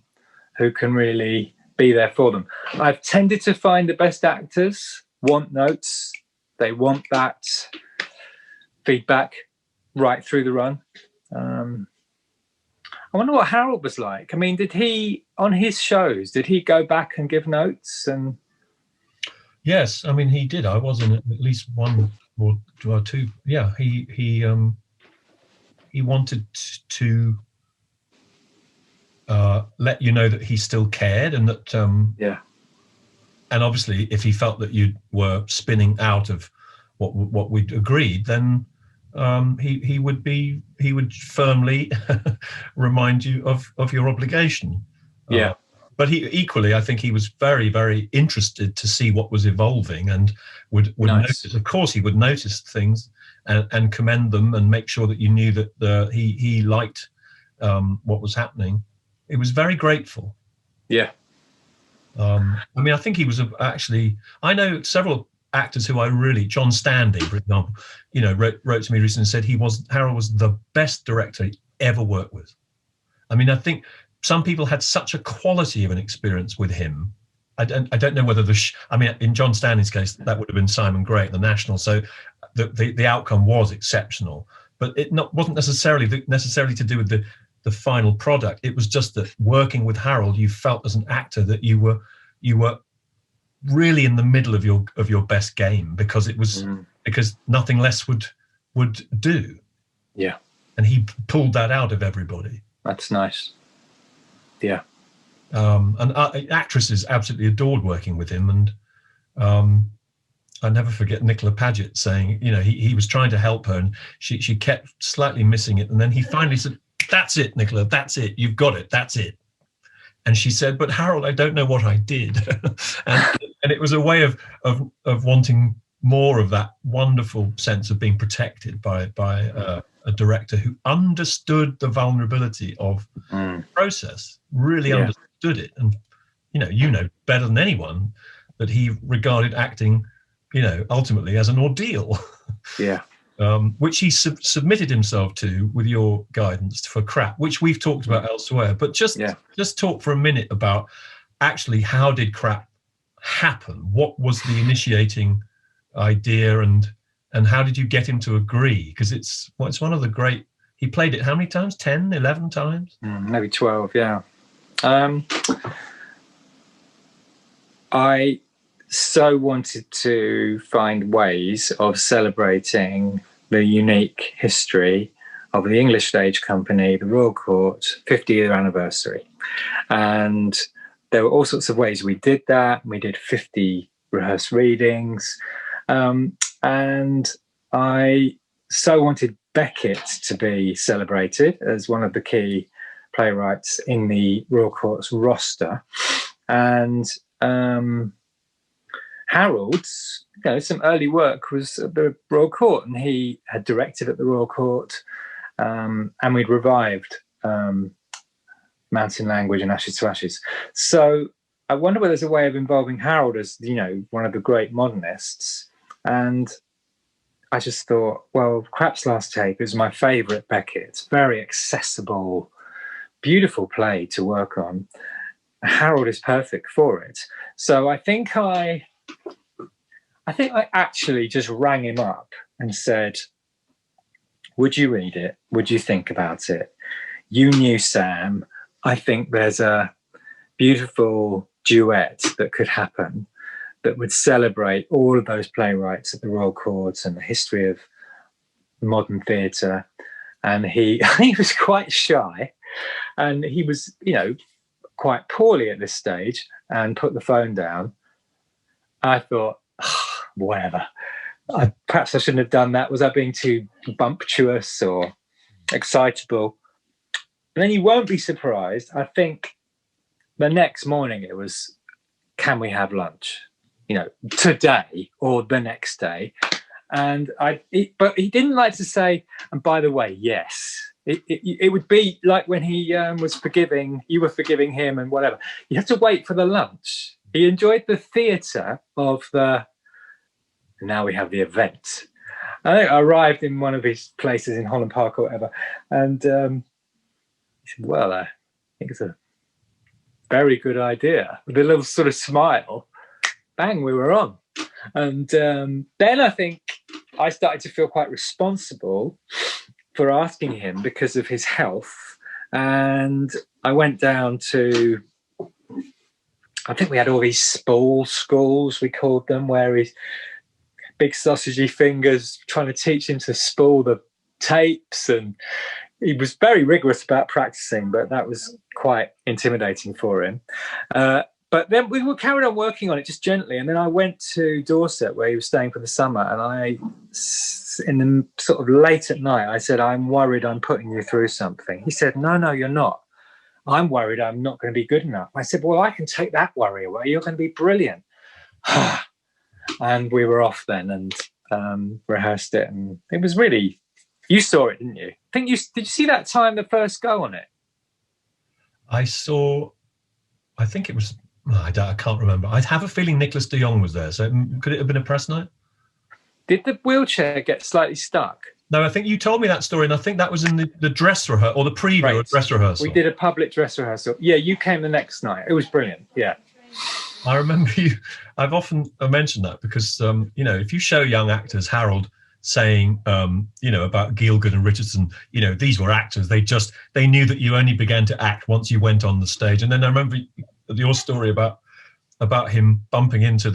who can really be there for them. I've tended to find the best actors want notes. They want that feedback right through the run. I wonder what Harold was like. I mean, did he, on his shows, did he go back and give notes? And yes, I mean, he did. I was in at least one or two. Yeah, he wanted to let you know that he still cared, and that and obviously, if he felt that you were spinning out of what we'd agreed, then he would firmly remind you of your obligation. But he equally, I think he was very, very interested to see what was evolving, and would notice. Of course, he would notice things and commend them, and make sure that you knew that he liked what was happening. He was very grateful. Yeah. I mean, I think he was actually. I know several actors who I really, John Standing, for example, wrote to me recently and said Harold was the best director he ever worked with. I mean, I think some people had such a quality of an experience with him. I don't know whether I mean, in John Standing's case, that would have been Simon Gray at the National, so the outcome was exceptional. But it wasn't necessarily to do with the final product. It was just that working with Harold, you felt as an actor that you were really in the middle of your best game, because it was because nothing less would do. Yeah. And he pulled that out of everybody. That's nice. Yeah. And actresses absolutely adored working with him, and I never forget Nicola Paget saying, he was trying to help her, and she kept slightly missing it, and then he finally said, "That's it, Nicola, that's it, you've got it, that's it." And she said, "But Harold, I don't know what I did." and it was a way of wanting more of that wonderful sense of being protected by a director who understood the vulnerability of the process, really understood it. And you know better than anyone that he regarded acting, ultimately as an ordeal. Yeah. Which he submitted himself to with your guidance for Krapp, which we've talked about elsewhere. But just talk for a minute about actually how did Krapp happen? What was the initiating idea, and how did you get him to agree? Because it's one of the great. He played it how many times? 10, 11 times? Maybe 12. Yeah. I so wanted to find ways of celebrating the unique history of the English Stage Company, the Royal Court 50-year anniversary. And there were all sorts of ways we did that. We did 50 rehearsed readings. And I so wanted Beckett to be celebrated as one of the key playwrights in the Royal Court's roster. And Harold's, some early work was at the Royal Court, and he had directed at the Royal Court, and we'd revived Mountain Language and Ashes to Ashes. So I wonder whether there's a way of involving Harold as, one of the great modernists. And I just thought, well, Krapp's Last Tape is my favourite Beckett. It's very accessible, beautiful play to work on. Harold is perfect for it. So I think I actually just rang him up and said, would you read it? Would you think about it? You knew Sam. I think there's a beautiful duet that could happen that would celebrate all of those playwrights at the Royal Court and the history of modern theatre. And he was quite shy, and he was, quite poorly at this stage, and put the phone down. I thought, whatever. Perhaps I shouldn't have done that. Was I being too bumptious or excitable? And then you won't be surprised. I think the next morning it was, can we have lunch? Today or the next day. And but he didn't like to say, and by the way, yes, It would be like when he was forgiving, you were forgiving him and whatever. You have to wait for the lunch. He enjoyed the theatre of the, now we have the event. I think I arrived in one of his places in Holland Park or whatever, and he said, well, I think it's a very good idea. With a little sort of smile, bang, we were on. And then I think I started to feel quite responsible for asking him because of his health. And I went down to, I think we had all these spool schools, we called them, where he's big sausagey fingers trying to teach him to spool the tapes. And he was very rigorous about practicing, but that was quite intimidating for him. But then we were carried on working on it just gently. And then I went to Dorset, where he was staying for the summer. And in the sort of late at night, I said, I'm worried I'm putting you through something. He said, no, you're not. I'm worried I'm not going to be good enough. I said, well, I can take that worry away. You're going to be brilliant. And we were off then and rehearsed it. And it was really, you saw it, didn't you? Did you see that time, the first go on it? I think it was, I can't remember. I have a feeling Nicholas de Jong was there. So could it have been a press night? Did the wheelchair get slightly stuck? No, I think you told me that story, and I think that was in the dress rehearsal, or the preview of dress rehearsal. We did a public dress rehearsal. Yeah, you came the next night. It was brilliant. Yeah. I remember you. I've often mentioned that because, if you show young actors Harold saying, about Gielgud and Richardson, these were actors. They knew that you only began to act once you went on the stage. And then I remember your story about him bumping into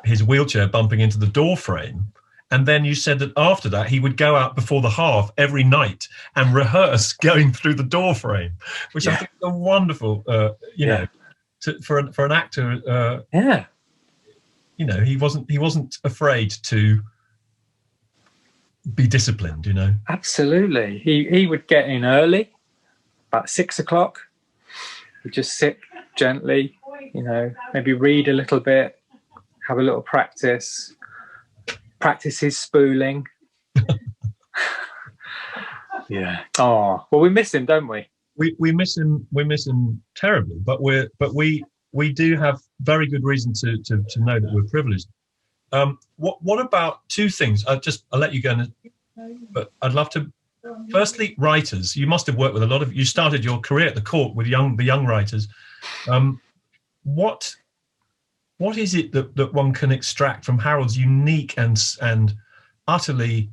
his wheelchair, bumping into the door frame. And then you said that after that, he would go out before the half every night and rehearse going through the door frame, which I think is a wonderful, for an actor. He wasn't afraid to be disciplined. Absolutely. He would get in early, about 6 o'clock. He'd just sit gently, maybe read a little bit, have a little practice his spooling. Yeah. Oh, well, we miss him, don't we? We miss him. We miss him terribly. But we do have very good reason to know that we're privileged. What about two things? I'll let you go. But I'd love to. Firstly, writers. You must have worked with a lot of. You started your career at the Court with the young writers. What is it that one can extract from Harold's unique and utterly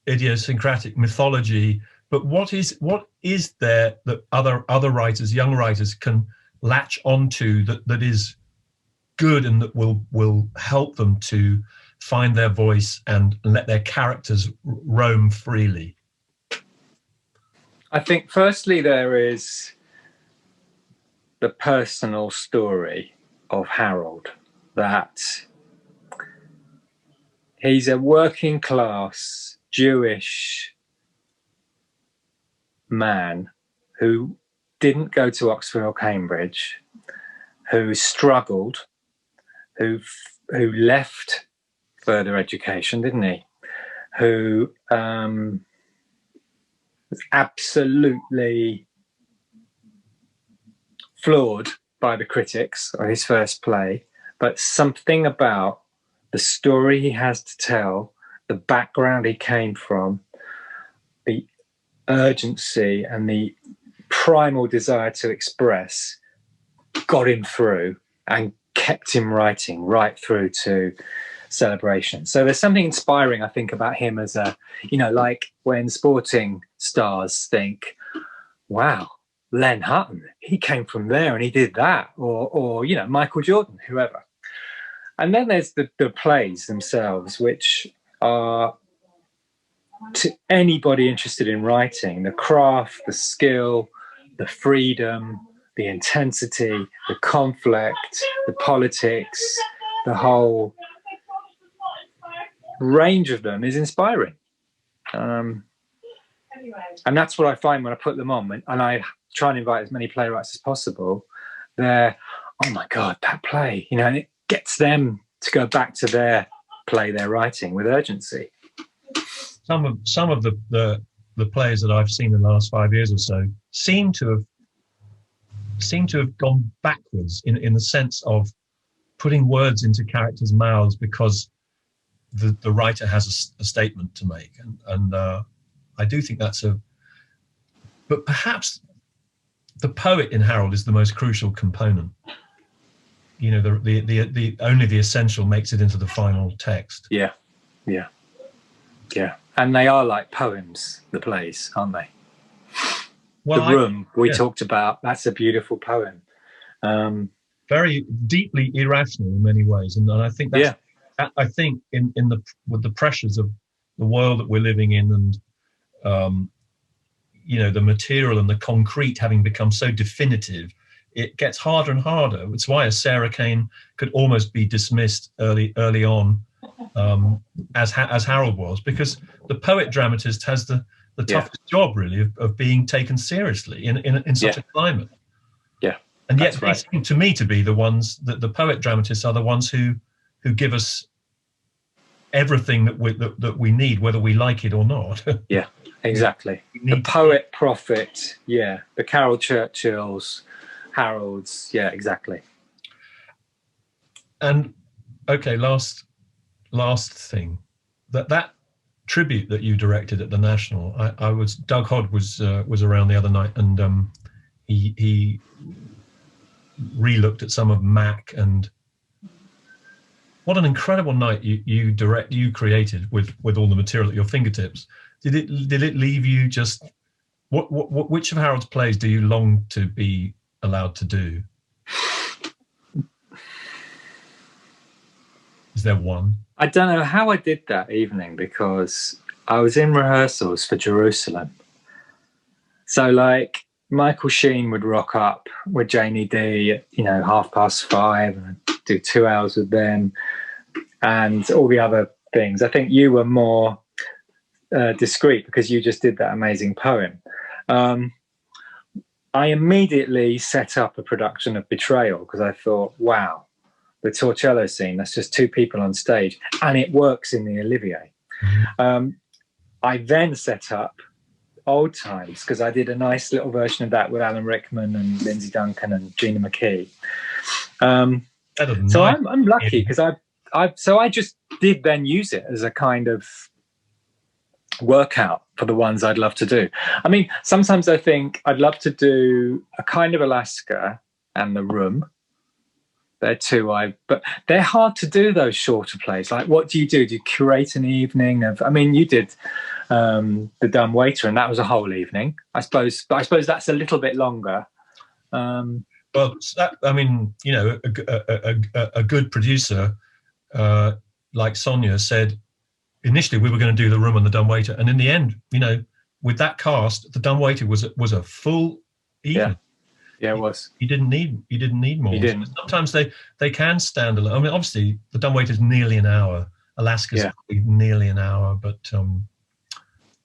idiosyncratic mythology? But what is there that other writers, young writers, can latch onto that is good and that will help them to find their voice and let their characters roam freely? I think firstly there is the personal story of Harold, that he's a working class Jewish man who didn't go to Oxford or Cambridge, who struggled, who left further education, didn't he? Who was absolutely floored by the critics of his first play, but something about the story he has to tell, the background he came from, the urgency and the primal desire to express got him through and kept him writing right through to Celebration. So there's something inspiring, I think, about him as a, like when sporting stars think, wow, Len Hutton, he came from there and he did that, or Michael Jordan, whoever. And then there's the plays themselves, which are, to anybody interested in writing, the craft, the skill, the freedom, the intensity, the conflict, the politics, the whole range of them is inspiring. And that's what I find when I put them on, and I try and invite as many playwrights as possible. They're, oh my God, that play, and it gets them to go back to their play they're writing with urgency. Some of the the plays that I've seen in the last 5 years or so seem to have gone backwards in the sense of putting words into characters' mouths because the writer has a statement to make, and I do think that's but perhaps the poet in Harold is the most crucial component. You know, the only the essential makes it into the final text. Yeah. And they are like poems, the plays, aren't they? Well, The Room we talked about, that's a beautiful poem. Very deeply irrational in many ways, and I think that's I think with the pressures of the world that we're living in, and you know, the material and the concrete having become so definitive, it gets harder and harder. It's why a Sarah Kane could almost be dismissed early on, as Harold was, because the poet dramatist has the toughest job really of being taken seriously in such a climate. Yeah, and yet they seem to me to be the ones that the poet dramatists are the ones who give us everything that we need, whether we like it or not. Yeah, exactly. The poet prophet, the Carol Churchills, Harolds, exactly. And okay, last thing, that tribute that you directed at the National, Doug Hodd was around the other night, and he re-looked at some of Mac, and what an incredible night you created with all the material at your fingertips. Did it leave you just which of Harold's plays do you long to be allowed to do? Is there one? I don't know how I did that evening, because I was in rehearsals for Jerusalem. So like Michael Sheen would rock up with Janie D at 5:30, and I'd do 2 hours with them and all the other things. I think you were more discreet because you just did that amazing poem. I immediately set up a production of Betrayal because I thought, wow, the Torcello scene, that's just two people on stage, and it works in the Olivier. I then set up Old Times because I did a nice little version of that with Alan Rickman and Lindsay Duncan and Gina McKee. So I'm lucky because I just did then use it as a kind of workout for the ones I'd love to do. I mean, sometimes I think I'd love to do a kind of Alaska and The Room. They're two but they're hard to do, those shorter plays. Like, what do? Do you curate an evening of? I mean, you did The Dumb Waiter, and that was a whole evening. I suppose that's a little bit longer. Well, I mean, a good producer like Sonia said, initially we were going to do The Room and The Dumb Waiter, and in the end, with that cast, The Dumb Waiter was a full evening. Yeah, it was. You didn't need more. You didn't. Sometimes they can stand alone. I mean, obviously, The Dumb Waiter is nearly an hour. Alaska's nearly an hour, but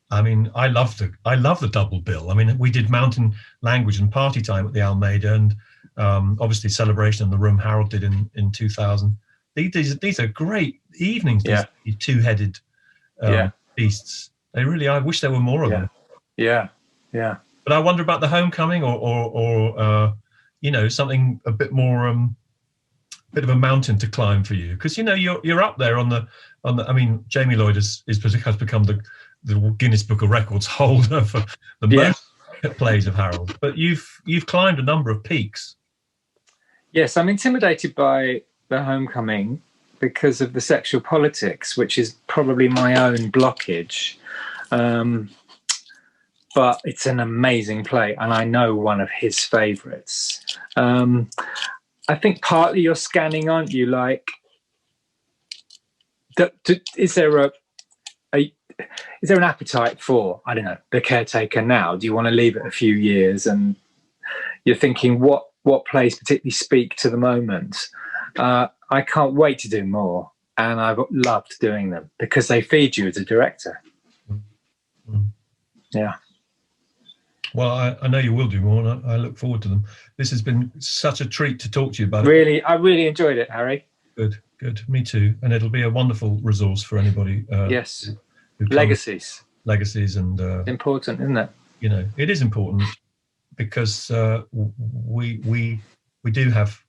I mean, I love the double bill. I mean, we did Mountain Language and Party Time at the Almeida, and obviously Celebration in The Room Harold did in 2000. These are great evenings. These two-headed beasts. They really. I wish there were more of them. Yeah. But I wonder about the Homecoming, or something a bit more, bit of a mountain to climb for you, because you're up there on the. I mean, Jamie Lloyd has become the Guinness Book of Records holder for the most plays of Harold. But you've climbed a number of peaks. Yes, I'm intimidated by the Homecoming because of the sexual politics, which is probably my own blockage. But it's an amazing play, and I know one of his favourites. I think partly you're scanning, aren't you? Like, is there an appetite for, I don't know, The Caretaker now? Do you want to leave it a few years? And you're thinking, what plays particularly speak to the moment? I can't wait to do more, and I've loved doing them because they feed you as a director. Yeah. Well, I know you will do more, and I look forward to them. This has been such a treat to talk to you about it. I really enjoyed it, Harry. Good. Me too. And it'll be a wonderful resource for anybody. Yes. Legacies. legacies, and important, isn't it? You know, it is important because we do have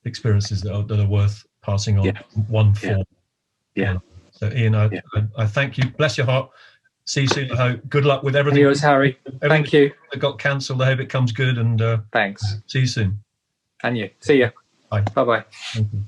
experiences that are worth passing on, one form. Yeah. So Ian, I thank you. Bless your heart. See you soon, I hope. Good luck with everything. Yours, Harry. Thank you. That got cancelled. I hope it comes good. And thanks. See you soon. And you. See ya. Bye. Bye-bye. Thank you.